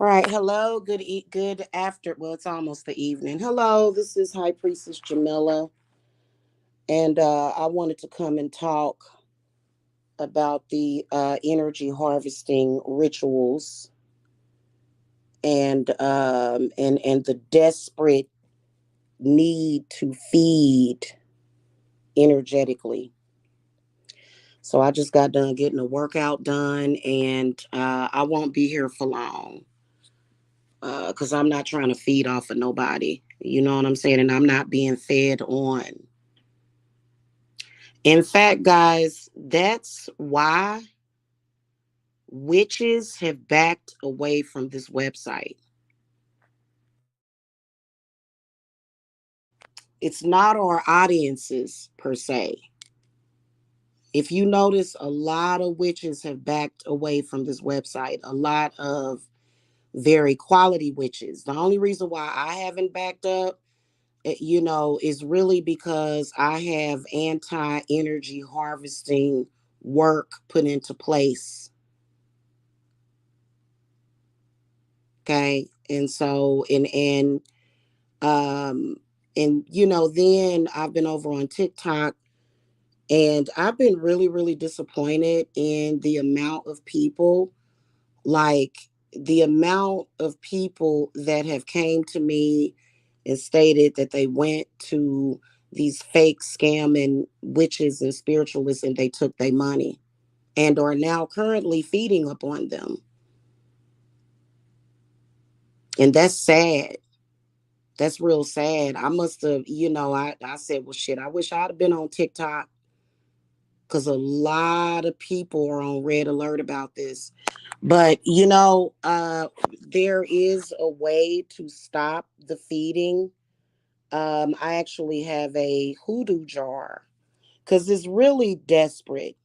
All right. Hello. Good after. Well, it's almost the evening. Hello. This is High Priestess Jamila, and I wanted to come and talk about the energy harvesting rituals and the desperate need to feed energetically. So I just got done getting a workout done, and I won't be here for long because I'm not trying to feed off of nobody. You know what I'm saying? And I'm not being fed on. In fact, guys, that's why witches have backed away from this website. It's not our audiences per se. If you notice, a lot of witches have backed away from this website. A lot of very quality witches. The only reason why I haven't backed up, is really because I have anti energy harvesting work put into place. Okay. And so, um, then I've been over on TikTok, and I've been really, really disappointed in the amount of people, like the amount of people that have came to me and stated that they went to these fake scamming witches and spiritualists and they took their money and are now currently feeding upon them. And that's sad. That's real sad. I must have, I said, well, shit, I wish I'd have been on TikTok because a lot of people are on red alert about this. But, there is a way to stop the feeding. I actually have a hoodoo jar because it's really desperate.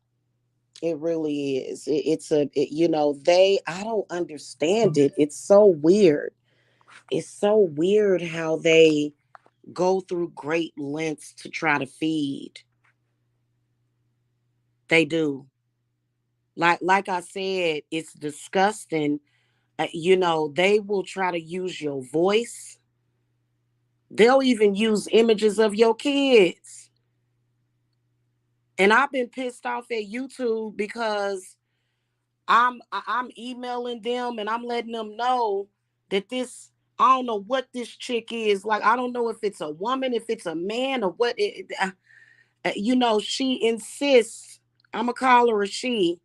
It really is. I don't understand it. It's so weird. It's so weird how they go through great lengths to try to feed. They do. Like I said, it's disgusting. They will try to use your voice. They'll even use images of your kids. And I've been pissed off at YouTube because I'm emailing them and I'm letting them know that this, I don't know what this chick is. Like, I don't know if it's a woman, if it's a man, or what she insists. I'm gonna call her a she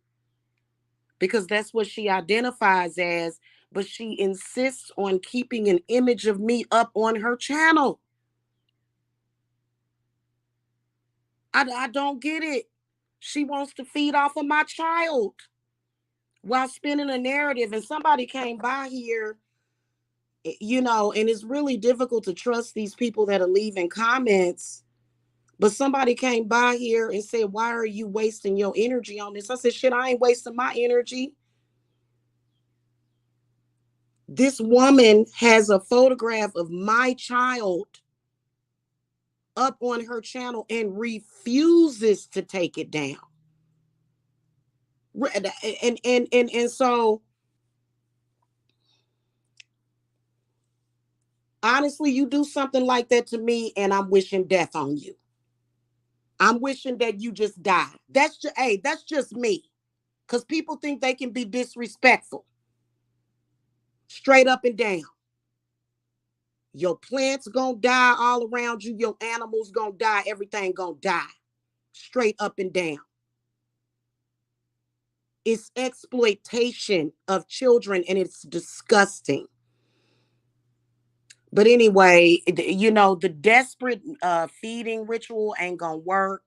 because that's what she identifies as, but she insists on keeping an image of me up on her channel. I don't get it. She wants to feed off of my child while spinning a narrative. And somebody came by here, and it's really difficult to trust these people that are leaving comments. But somebody came by here and said, why are you wasting your energy on this? I said, shit, I ain't wasting my energy. This woman has a photograph of my child up on her channel and refuses to take it down. And so honestly, you do something like that to me and I'm wishing death on you. I'm wishing that you just die. That's just me. Because people think they can be disrespectful. Straight up and down. Your plants gonna die all around you. Your animals gonna die. Everything gonna die. Straight up and down. It's exploitation of children and it's disgusting. But anyway, the desperate feeding ritual ain't gonna work.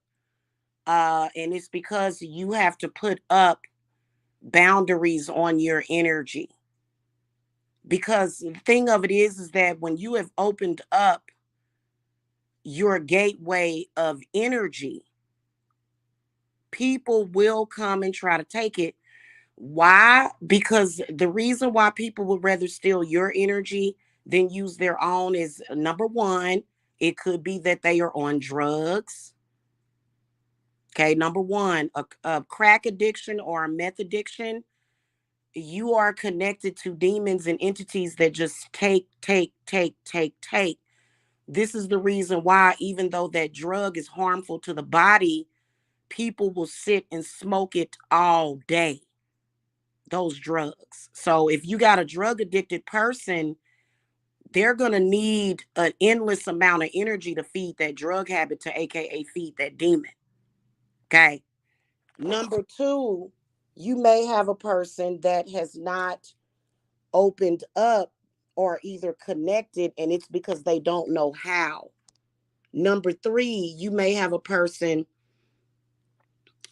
And it's because you have to put up boundaries on your energy. Because the thing of it is that when you have opened up your gateway of energy, people will come and try to take it. Why? Because the reason why people would rather steal your energy than use their own is number one, it could be that they are on drugs. Okay, number one, a crack addiction or a meth addiction, you are connected to demons and entities that just take, take, take, take, take. This is the reason why, even though that drug is harmful to the body, people will sit and smoke it all day, those drugs. So if you got a drug addicted person, they're going to need an endless amount of energy to feed that drug habit, to AKA feed that demon. Okay. Number two, you may have a person that has not opened up or either connected, and it's because they don't know how. Number three, you may have a person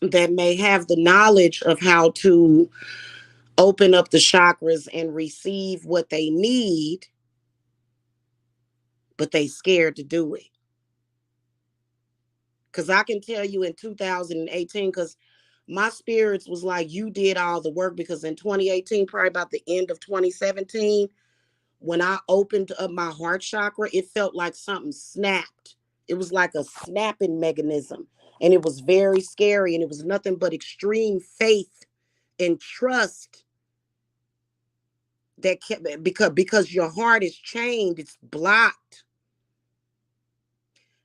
that may have the knowledge of how to open up the chakras and receive what they need, but they scared to do it. Because I can tell you in 2018, because my spirits was like, you did all the work. Because in 2018, probably about the end of 2017, when I opened up my heart chakra, it felt like something snapped. It was like a snapping mechanism. And it was very scary. And it was nothing but extreme faith and trust that kept, because your heart is chained, it's blocked.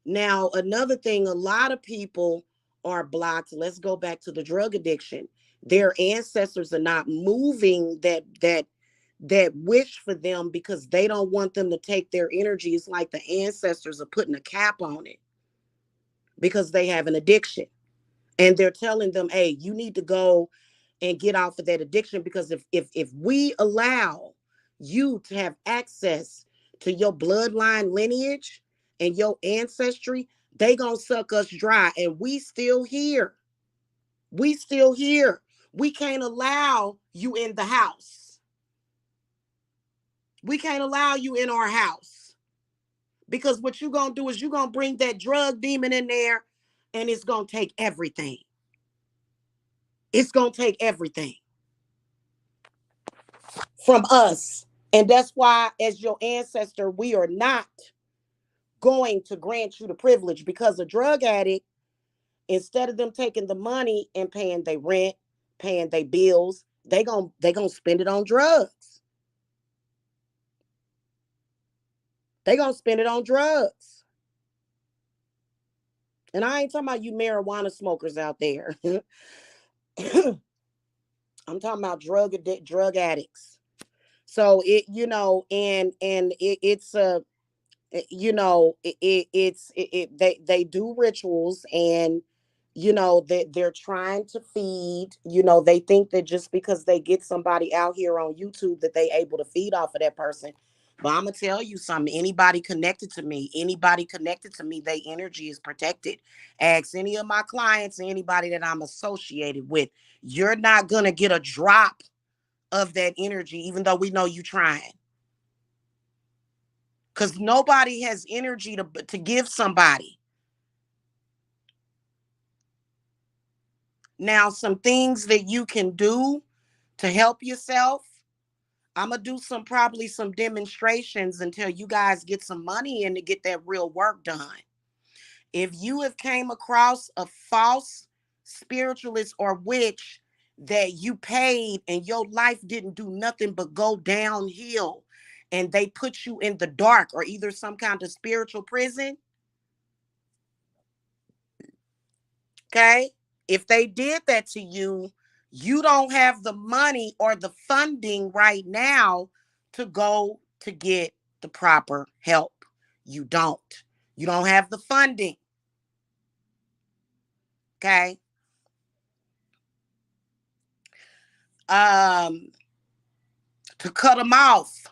Now, another thing, a lot of people are blocked. Let's go back to the drug addiction. Their ancestors are not moving that wish for them because they don't want them to take their energy. It's like the ancestors are putting a cap on it because they have an addiction. And they're telling them, hey, you need to go and get off of that addiction, because if we allow you to have access to your bloodline lineage and your ancestry, they gonna suck us dry. And we still here. We still here. We can't allow you in the house. We can't allow you in our house. Because what you gonna do is you gonna bring that drug demon in there, and it's gonna take everything. It's gonna take everything from us. And that's why, as your ancestor, we are not going to grant you the privilege, because a drug addict, instead of them taking the money and paying their rent, paying their bills, they gonna spend it on drugs. They gonna spend it on drugs. And I ain't talking about you marijuana smokers out there. I'm talking about drug addicts. So it's a, they do rituals, and they're trying to feed. They think that just because they get somebody out here on YouTube that they able to feed off of that person. But I'm gonna tell you something. Anybody connected to me, their energy is protected. Ask any of my clients, anybody that I'm associated with. You're not gonna get a drop of that energy, even though we know you trying. Because nobody has energy to give somebody. Now, some things that you can do to help yourself. I'm going to do probably some demonstrations until you guys get some money in to get that real work done. If you have came across a false spiritualist or witch that you paid and your life didn't do nothing but go downhill, and they put you in the dark or either some kind of spiritual prison, okay? If they did that to you, you don't have the money or the funding right now to go to get the proper help. You don't. You don't have the funding. Okay? Um to cut them off.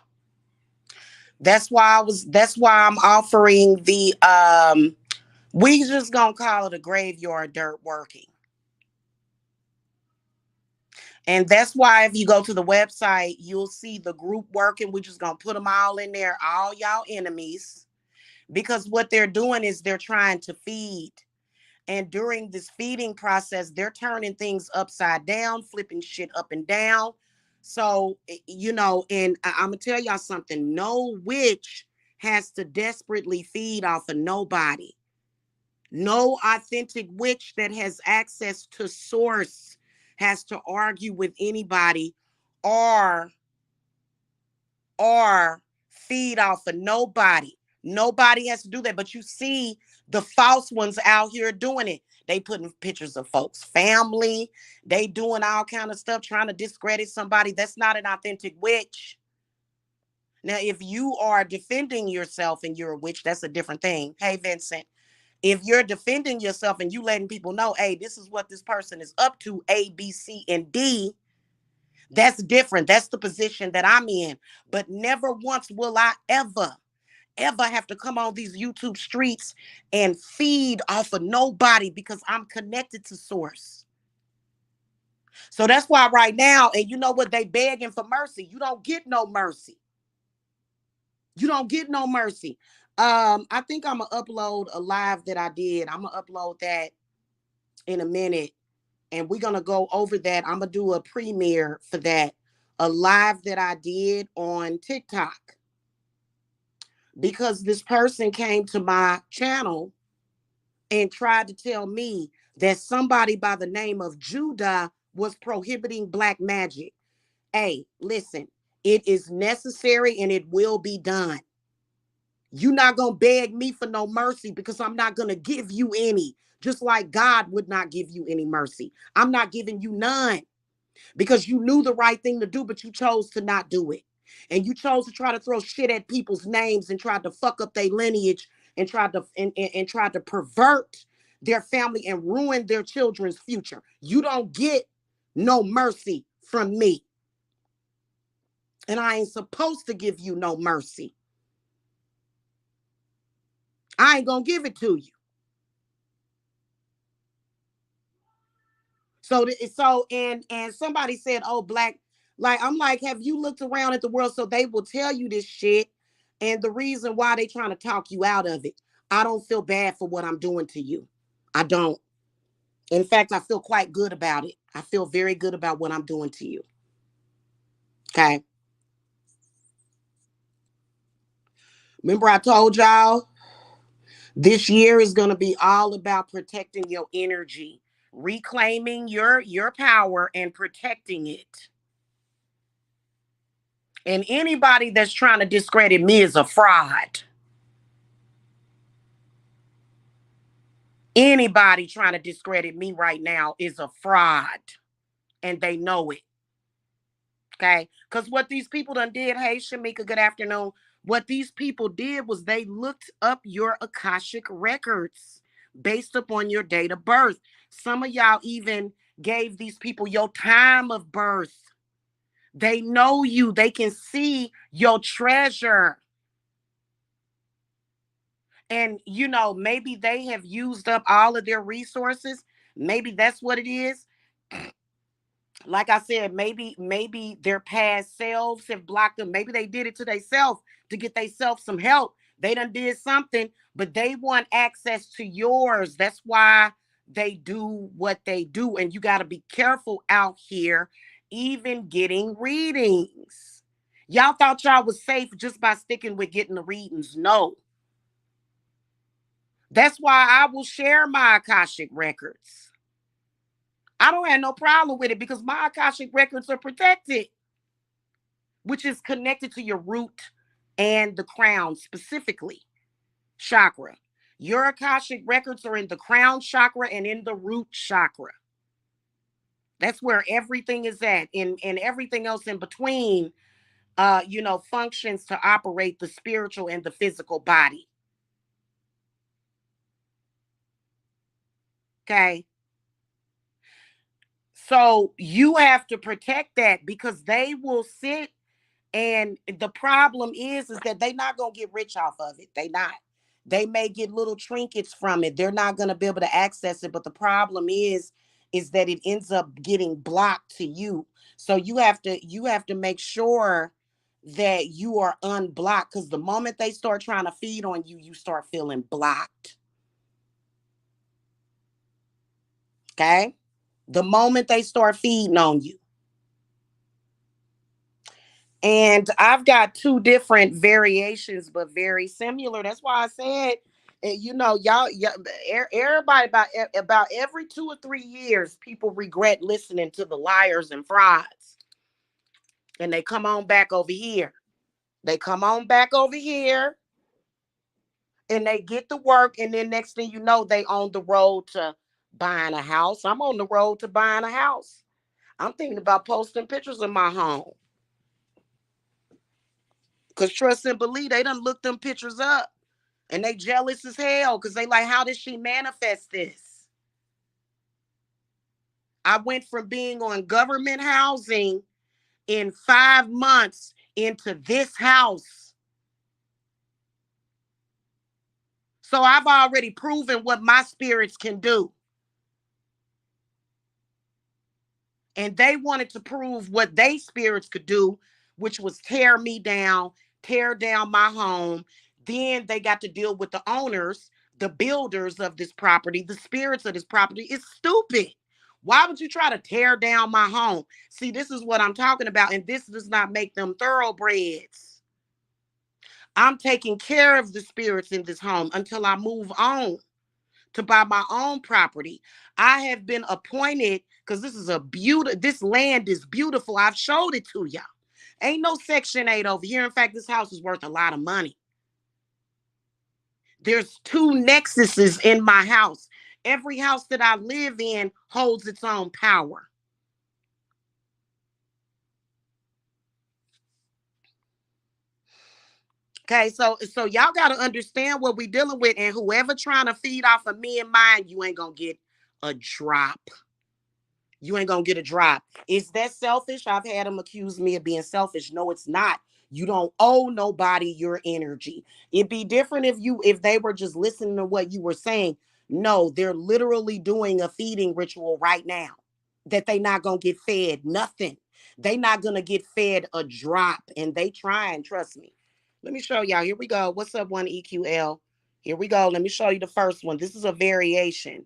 That's why I'm offering the we just going to call it a graveyard dirt working. And that's why if you go to the website, you'll see the group working. We're just going to put them all in there, all y'all enemies, because what they're doing is they're trying to feed. And during this feeding process, they're turning things upside down, flipping shit up and down. So, and I'm going to tell y'all something. No witch has to desperately feed off of nobody. No authentic witch that has access to source has to argue with anybody or feed off of nobody. Nobody has to do that. But you see the false ones out here doing it. They putting pictures of folks' family. They doing all kind of stuff, trying to discredit somebody. That's not an authentic witch. Now, if you are defending yourself and you're a witch, that's a different thing. Hey, Vincent, if you're defending yourself and you letting people know, hey, this is what this person is up to, A, B, C, and D, that's different. That's the position that I'm in. But never once will I ever have to come on these YouTube streets and feed off of nobody because I'm connected to source. So that's why right now, and you know what, they begging for mercy. You don't get no mercy. You don't get no mercy. I think I'm gonna upload a live that I did. I'm gonna upload that in a minute, and we're gonna go over that. I'm gonna do a premiere for that, a live that I did on TikTok, because this person came to my channel and tried to tell me that somebody by the name of Judah was prohibiting black magic. Hey, listen, it is necessary and it will be done. You're not going to beg me for no mercy because I'm not going to give you any, just like God would not give you any mercy. I'm not giving you none because you knew the right thing to do, but you chose to not do it. And you chose to try to throw shit at people's names and tried to fuck up their lineage and tried to pervert their family and ruin their children's future. You don't get no mercy from me. And I ain't supposed to give you no mercy. I ain't gonna give it to you. And somebody said, "Oh, black." Like I'm like, have you looked around at the world? So they will tell you this shit, and the reason why they trying to talk you out of it. I don't feel bad for what I'm doing to you. I don't. In fact, I feel quite good about it. I feel very good about what I'm doing to you. Okay. Remember, I told y'all this year is going to be all about protecting your energy, reclaiming your power, and protecting it. And anybody that's trying to discredit me is a fraud. Anybody trying to discredit me right now is a fraud. And they know it. Okay. Because what these people done did, hey, Shamika, good afternoon. What these people did was they looked up your Akashic records based upon your date of birth. Some of y'all even gave these people your time of birth. They know you, they can see your treasure. And, maybe they have used up all of their resources. Maybe that's what it is. Like I said, maybe their past selves have blocked them. Maybe they did it to themselves to get themselves some help. They done did something, but they want access to yours. That's why they do what they do. And you got to be careful out here, even getting readings. Y'all thought y'all was safe just by sticking with getting the readings. No. That's why I will share my Akashic records. I don't have no problem with it because my Akashic records are protected, which is connected to your root and the crown specifically, chakra. Your Akashic records are in the crown chakra and in the root chakra. That's where everything is at, and everything else in between, functions to operate the spiritual and the physical body. Okay. So you have to protect that because they will sit. And the problem is that they not gonna get rich off of it. They not. They may get little trinkets from it. They're not gonna be able to access it. But the problem is that it ends up getting blocked to you. So you have to make sure that you are unblocked because the moment they start trying to feed on you, you start feeling blocked. Okay? The moment they start feeding on you. And I've got two different variations, but very similar. That's why I said, y'all, everybody about every 2 or 3 years, people regret listening to the liars and frauds, and they come on back over here. They come on back over here, and they get the work, and then next thing you know, they on the road to buying a house. I'm on the road to buying a house. I'm thinking about posting pictures of my home. Cause trust and believe, they done looked them pictures up. And they jealous as hell because they like, how did she manifest this? I went from being on government housing in 5 months into this house. So I've already proven what my spirits can do. And they wanted to prove what they spirits could do, which was tear me down, tear down my home. Then they got to deal with the owners, the builders of this property, the spirits of this property. It's stupid. Why would you try to tear down my home? See, this is what I'm talking about, and this does not make them thoroughbreds. I'm taking care of the spirits in this home until I move on to buy my own property. I have been appointed because this is a beautiful, this land is beautiful. I've showed it to y'all. Ain't no Section 8 over here. In fact, this house is worth a lot of money. There's two nexuses in my house. Every house that I live in holds its own power. Okay, so y'all got to understand what we dealing with, and whoever trying to feed off of me and mine, you ain't gonna get a drop. You ain't gonna get a drop. Is that selfish? I've had them accuse me of being selfish. No, it's not. You don't owe nobody your energy. It'd be different if they were just listening to what you were saying. No, they're literally doing a feeding ritual right now that they not gonna get fed nothing. They not gonna get fed a drop, and they trying. Trust me. Let me show y'all. Here we go. What's up, one EQL? Here we go. Let me show you the first one. This is a variation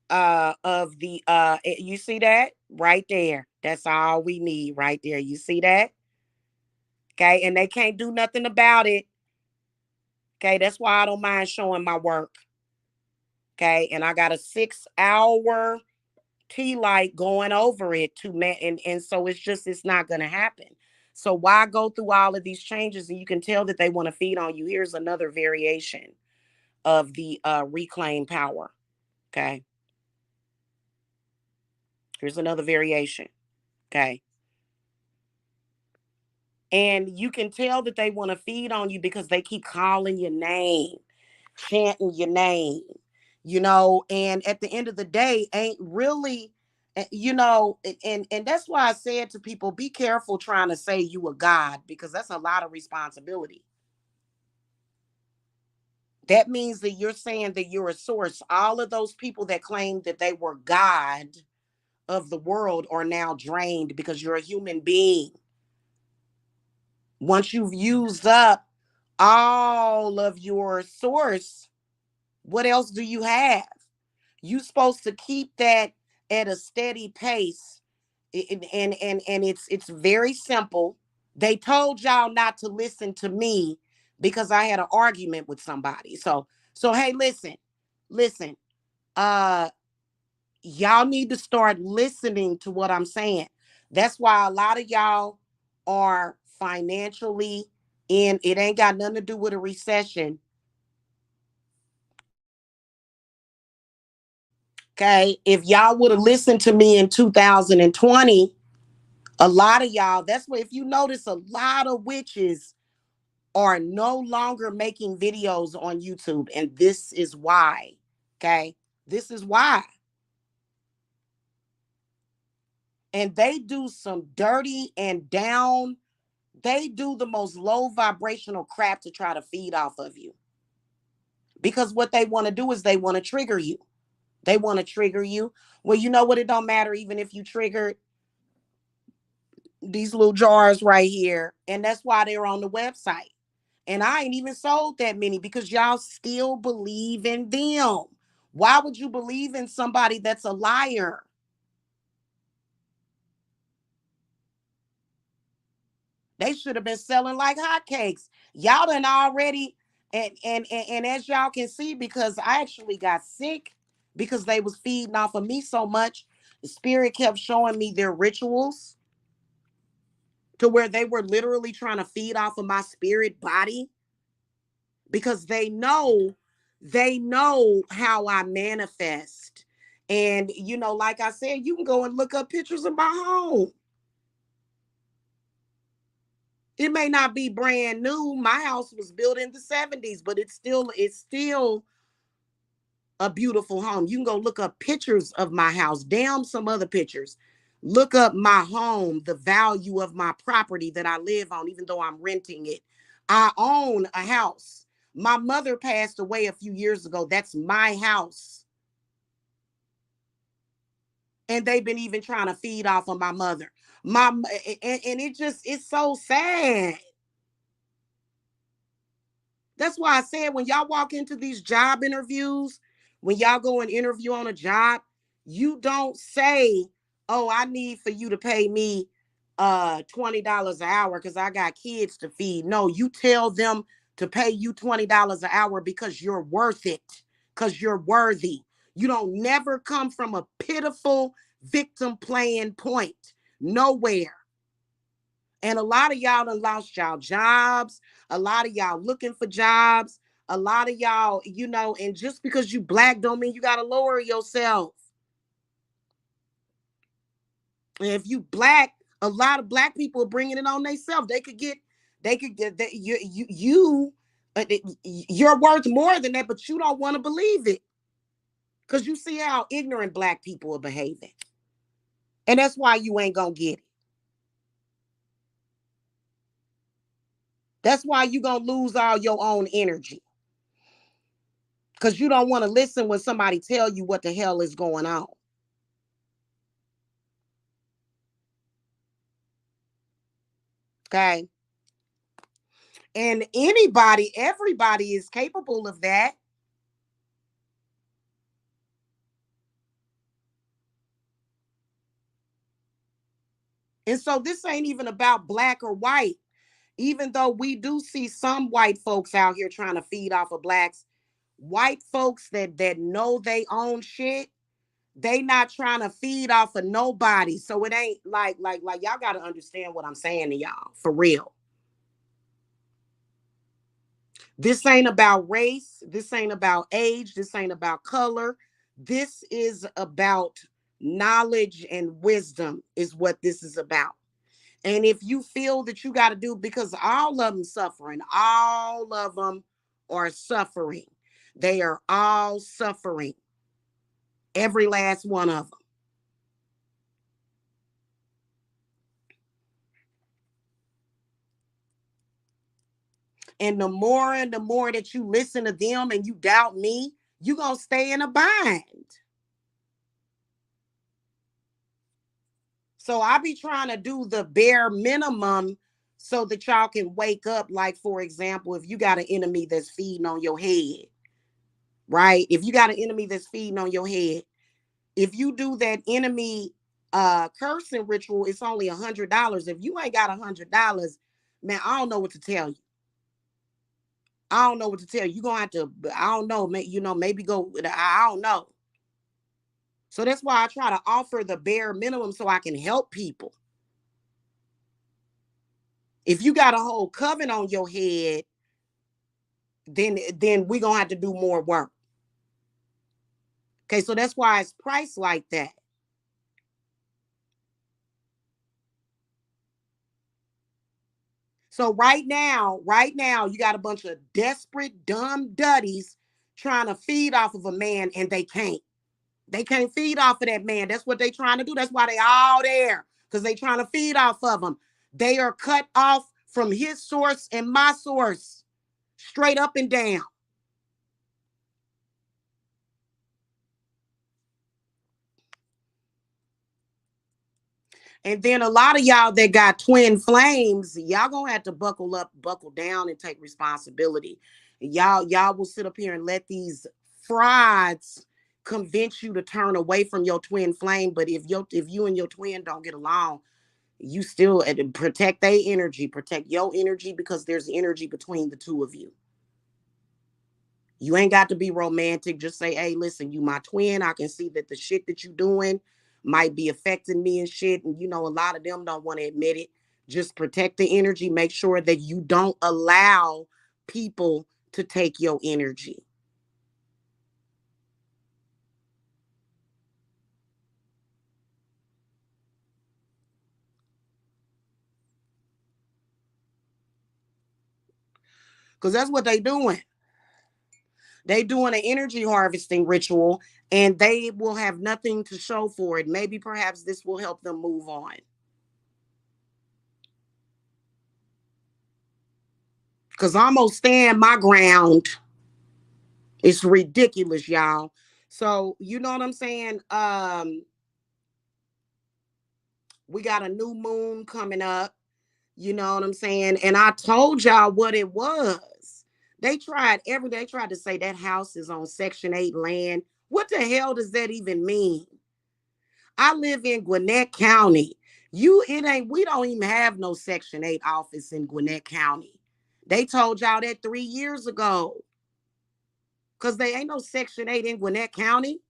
of the you see that right there. That's all we need right there. You see that? Okay, and they can't do nothing about it. Okay, that's why I don't mind showing my work. Okay, and I got a 6 hour tea light going over it to man, and so it's not gonna happen. So why go through all of these changes? And you can tell that they want to feed on you. Here's another variation of the reclaim power. Okay, here's another variation. Okay, and you can tell that they want to feed on you because they keep calling your name, chanting your name, and at the end of the day, ain't really, and that's why I said to people, be careful trying to say you a God, because that's a lot of responsibility. That means that you're saying that you're a source. All of those people that claim that they were God of the world are now drained because you're a human being. Once you've used up all of your source, what else do you have? You supposed to keep that at a steady pace. And it's very simple. They told y'all not to listen to me because I had an argument with somebody. So hey, listen. Uh y'all need to start listening to what I'm saying. That's why a lot of y'all are financially in, it ain't got nothing to do with a recession. Okay. If y'all would have listened to me in 2020, a lot of y'all, that's what, if you notice, a lot of witches are no longer making videos on YouTube. And this is why. Okay. This is why. And they do some dirty and down, they do the most low vibrational crap to try to feed off of you. Because what they want to do is they want to trigger you. They want to trigger you. Well, you know what? It don't matter even if you triggered these little jars right here. And that's why they're on the website. And I ain't even sold that many because y'all still believe in them. Why would you believe in somebody that's a liar? They should have been selling like hotcakes. Y'all done already, and as y'all can see, because I actually got sick because they was feeding off of me so much, the spirit kept showing me their rituals to where they were literally trying to feed off of my spirit body because they know how I manifest. And, like I said, you can go and look up pictures of my home. It may not be brand new. My house was built in the 70s, but it's still a beautiful home. You can go look up pictures of my house, damn some other pictures. Look up my home, the value of my property that I live on, even though I'm renting it. I own a house. My mother passed away a few years ago. That's my house. And they've been even trying to feed off of my mother. And it's so sad. That's why I said when y'all walk into these job interviews, when y'all go and interview on a job, you don't say, "Oh, I need for you to pay me $20 an hour because I got kids to feed." No, you tell them to pay you $20 an hour because you're worth it, because you're worthy. You don't never come from a pitiful victim playing point. Nowhere. And a lot of y'all done lost y'all jobs. A lot of y'all looking for jobs. A lot of y'all, and just because you black don't mean you got to lower yourself. And if you black, a lot of black people are bringing it on themselves. They could get that you're worth more than that, but you don't want to believe it because you see how ignorant black people are behaving. And that's why you ain't going to get it. That's why you going to lose all your own energy. Because you don't want to listen when somebody tell you what the hell is going on. Okay. And everybody is capable of that. And so this ain't even about black or white. Even though we do see some white folks out here trying to feed off of blacks, white folks that know they own shit, they not trying to feed off of nobody. So it ain't like y'all got to understand what I'm saying to y'all for real. This ain't about race. This ain't about age. This ain't about color. This is about knowledge and wisdom, is what this is about. And if you feel that you got to do, because all of them suffering, all of them are suffering. They are all suffering. Every last one of them. And the more that you listen to them and you doubt me, you're going to stay in a bind. So I be trying to do the bare minimum so that y'all can wake up. Like, for example, if you got an enemy that's feeding on your head, right? If you got an enemy that's feeding on your head, if you do that enemy cursing ritual, it's only $100. If you ain't got $100, man, I don't know what to tell you. I don't know what to tell you. You're gonna have to, I don't know, maybe go, I don't know. So that's why I try to offer the bare minimum so I can help people. If you got a whole coven on your head, then we're gonna have to do more work. Okay, so that's why it's priced like that. So right now, you got a bunch of desperate, dumb duddies trying to feed off of a man, and they can't. They can't feed off of that man. That's what they trying to do. That's why they all there, because they trying to feed off of him. They are cut off from his source and my source, straight up and down. And then a lot of y'all that got twin flames, y'all gonna have to buckle up, buckle down, and take responsibility. Y'all will sit up here and let these frauds convince you to turn away from your twin flame. But if you and your twin don't get along, you still protect their energy, protect your energy, because there's energy between the two of you. You ain't got to be romantic. Just say, hey, listen, you my twin. I can see that the shit that you doing might be affecting me and shit. And a lot of them don't want to admit it. Just protect the energy. Make sure that you don't allow people to take your energy. Because that's what they doing. They doing an energy harvesting ritual, and they will have nothing to show for it. Maybe perhaps this will help them move on. Because I'm going to stand my ground. It's ridiculous, y'all. So, you know what I'm saying? We got a new moon coming up. You know what I'm saying? And I told y'all what it was. They tried to say that house is on Section 8 land. What the hell does that even mean? I live in Gwinnett County. We don't even have no Section 8 office in Gwinnett County. They told y'all that 3 years ago. Because they ain't no Section 8 in Gwinnett County.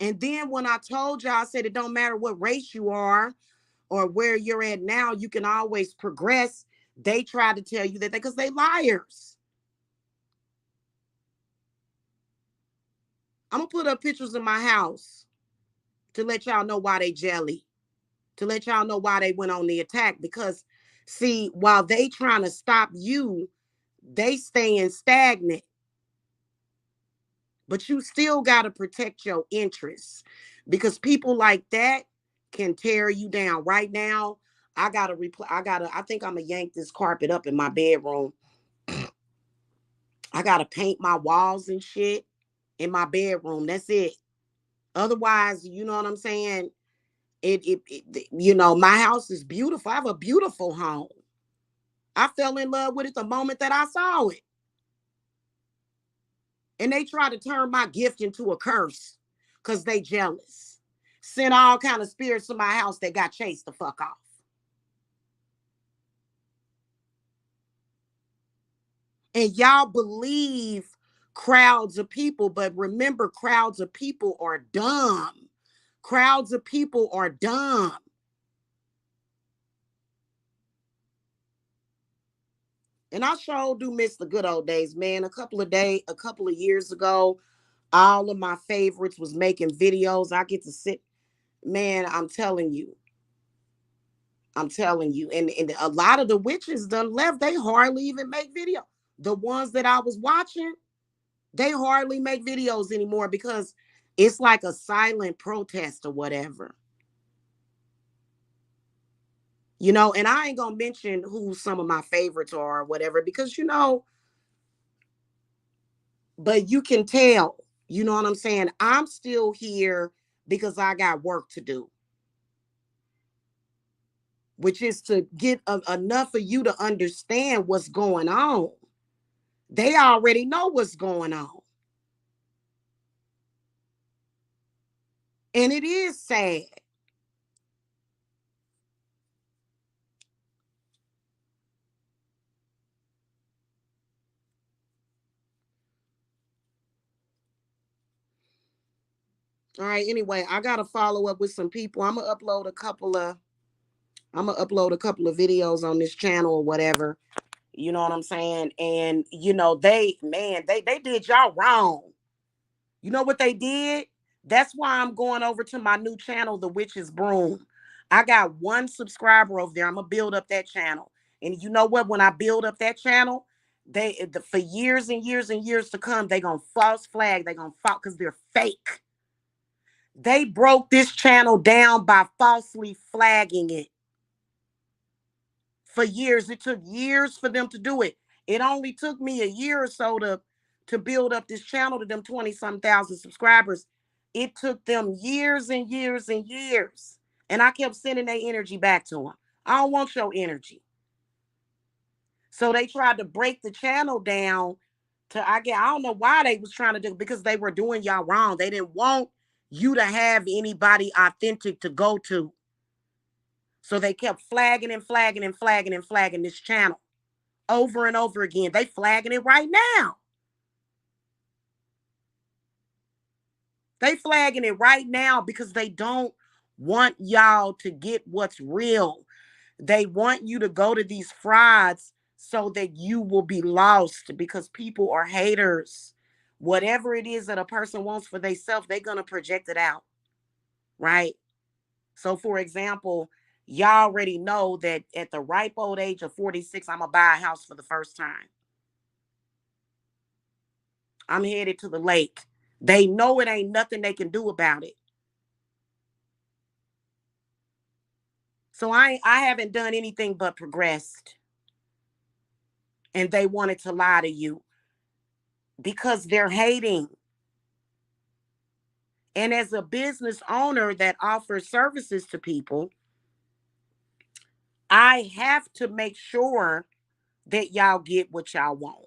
And then when I told y'all, I said it don't matter what race you are or where you're at now, you can always progress. They try to tell you that because they liars. I'm gonna put up pictures of my house to let y'all know why they jelly, to let y'all know why they went on the attack. Because see, while they trying to stop you, they staying stagnant. But you still gotta protect your interests because people like that can tear you down. Right now, I think I'm gonna yank this carpet up in my bedroom. I gotta paint my walls and shit in my bedroom. That's it. Otherwise, you know what I'm saying? My house is beautiful. I have a beautiful home. I fell in love with it the moment that I saw it. And they try to turn my gift into a curse because they jealous. Sent all kind of spirits to my house that got chased the fuck off. And y'all believe crowds of people, but remember, crowds of people are dumb. Crowds of people are dumb. And I sure do miss the good old days, man. A couple of years ago, all of my favorites was making videos. I get to sit, man, I'm telling you. And a lot of the witches done left. They hardly even make video. The ones that I was watching, they hardly make videos anymore because it's like a silent protest or whatever. And I ain't gonna mention who some of my favorites are or whatever, because but you can tell, you know what I'm saying? I'm still here because I got work to do, which is to get enough of you to understand what's going on. They already know what's going on. And it is sad. All right, anyway, I gotta follow up with some people. I'm gonna upload a couple of videos on this channel or whatever. You know what I'm saying? And they did y'all wrong. You know what they did? That's why I'm going over to my new channel, The Witch's Broom. I got one subscriber over there. I'm gonna build up that channel. And you know what? When I build up that channel, for years and years and years to come, they gonna false flag. They gonna fall because they're fake. They broke this channel down by falsely flagging it for years. It took years for them to do it. It only took me a year or so to build up this channel to them 20 some thousand subscribers. It took them years and years and years. And I kept sending their energy back to them. I don't want your energy. So they tried to break the channel down I don't know why they was trying to do it, because they were doing y'all wrong. They didn't want you to have anybody authentic to go to. So they kept flagging and flagging and flagging and flagging this channel over and over again. They flagging it right now. They flagging it right now because they don't want y'all to get what's real. They want you to go to these frauds so that you will be lost, because people are haters. Whatever it is that a person wants for themselves, they're going to project it out. Right? So for example, y'all already know that at the ripe old age of 46, I'm gonna buy a house for the first time. I'm headed to the lake. They know it ain't nothing they can do about it. So I haven't done anything but progressed. And they wanted to lie to you because they're hating. And as a business owner that offers services to people, I have to make sure that y'all get what y'all want.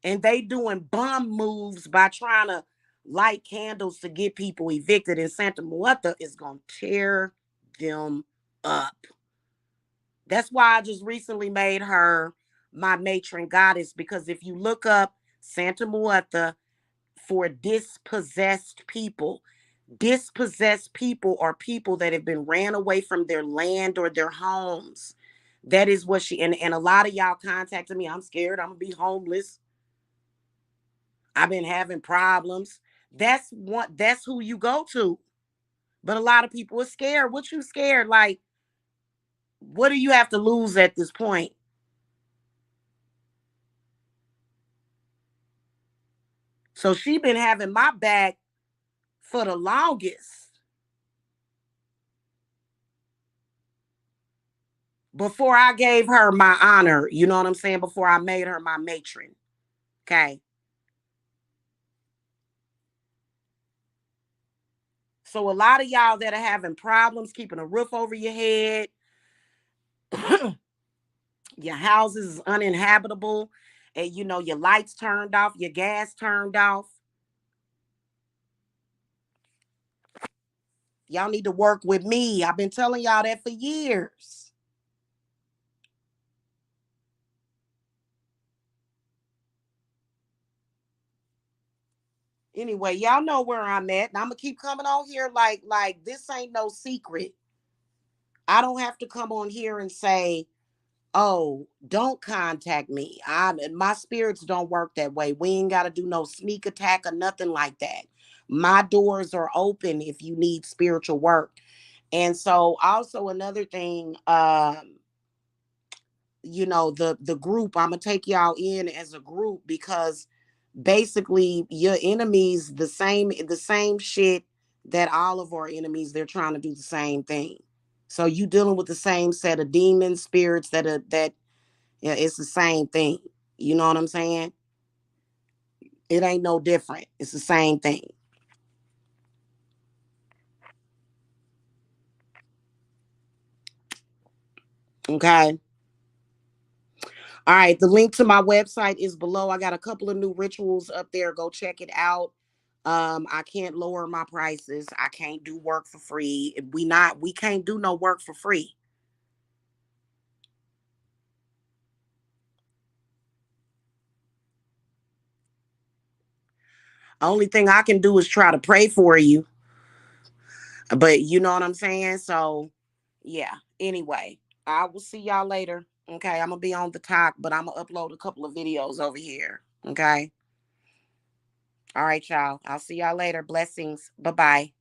And they doing bum moves by trying to light candles to get people evicted. And Santa Muerta is going to tear them up. That's why I just recently made her my matron goddess, because if you look up Santa Muerta for dispossessed people are people that have been ran away from their land or their homes. That is what and a lot of y'all contacted me. I'm scared I'm gonna be homeless. I've been having problems. That's who you go to. But a lot of people are scared. What you scared? Like, what do you have to lose at this point? So she been having my back for the longest. Before I gave her my honor, you know what I'm saying? Before I made her my matron. Okay. So a lot of y'all that are having problems keeping a roof over your head, your houses is uninhabitable, and your lights turned off, your gas turned off. Y'all need to work with me. I've been telling y'all that for years. Anyway, y'all know where I'm at. And I'm gonna keep coming on here like this ain't no secret. I don't have to come on here and say, "Oh, don't contact me." My spirits don't work that way. We ain't got to do no sneak attack or nothing like that. My doors are open if you need spiritual work. And so also another thing, the group, I'm gonna take y'all in as a group because basically your enemies the same shit that all of our enemies, they're trying to do the same thing. So you dealing with the same set of demon spirits that yeah, it's the same thing. You know what I'm saying? It ain't no different. It's the same thing. Okay. All right. The link to my website is below. I got a couple of new rituals up there. Go check it out. I can't lower my prices. I can't do work for free. We can't do no work for free. Only thing I can do is try to pray for you. But you know what I'm saying? So yeah. Anyway, I will see y'all later. Okay. I'm gonna be on the talk, but I'm gonna upload a couple of videos over here. Okay. All right, y'all. I'll see y'all later. Blessings. Bye bye.